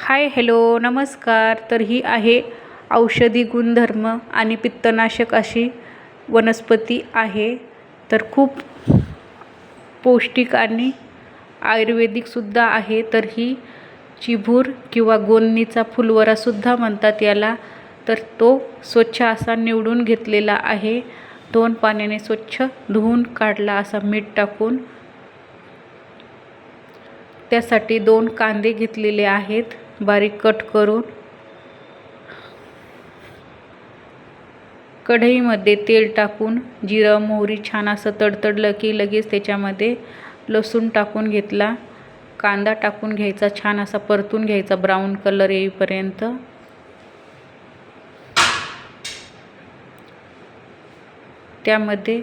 Hi hello नमस्कार. तर ही आहे औषधी गुणधर्म आणि पित्तनाशक अशी वनस्पती आहे. तर खूप पौष्टिक आणि आयुर्वेदिकसुद्धा आहे. तर ही चिबूर किंवा गोंदणीचा फुलवरासुद्धा म्हणतात याला. तर तो स्वच्छ असा निवडून घेतलेला आहे. 2 पाण्याने स्वच्छ धुवून काढला असा मीठ टाकून. त्यासाठी 2 कांदे घेतलेले आहेत बारीक कट करून. कढईमध्ये तेल टाकून जिरं मोहरी छान असं तडतडलं की लगेच त्याच्यामध्ये लसूण टाकून घेतला. कांदा टाकून घ्यायचा, छान असा परतून घ्यायचा ब्राऊन कलर येईपर्यंत. त्यामध्ये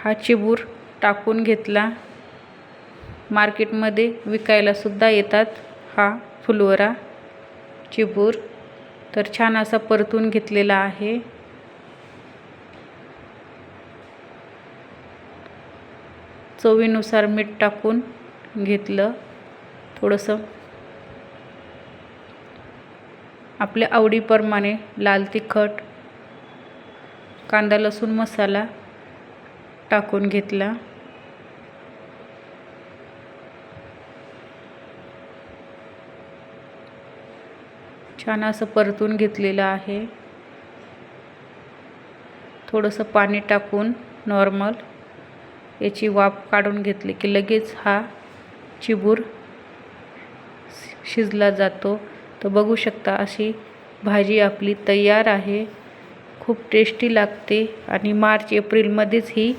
हा चिबूर टाकून घेतला. मार्केटमध्ये विकायला सुद्धा येतात हा फुलवरा चिबूर. तर छान असा परतून घेतलेला आहे. चवीनुसार मीठ टाकून घेतलं. थोडंसं आपल्या आवडीप्रमाणे लाल तिखट, कांदा लसूण मसाला टाकून घेतला. छान असं परतून घेतलेलं आहे. थोडंसं पाणी टाकून नॉर्मल याची वाफ काढून घेतली की लगेच हा चिबूर शिजला जातो. तर बघू शकता अशी भाजी आपली तयार आहे. खूप टेस्टी लागते आणि मार्च एप्रिलमध्येच ही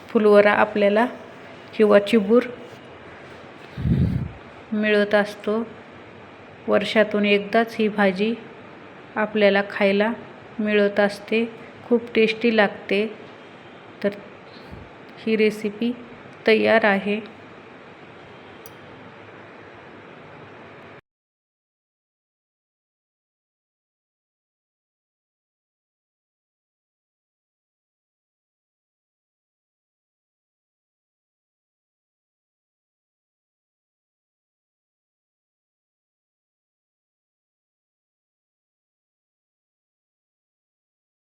फुलवरा आपल्याला किंवा चिबूर मिळत असतो. वर्षातून एकदाच ही भाजी आपल्याला खायला मिळत असते. खूप टेस्टी लागते. तर ही रेसिपी तयार आहे.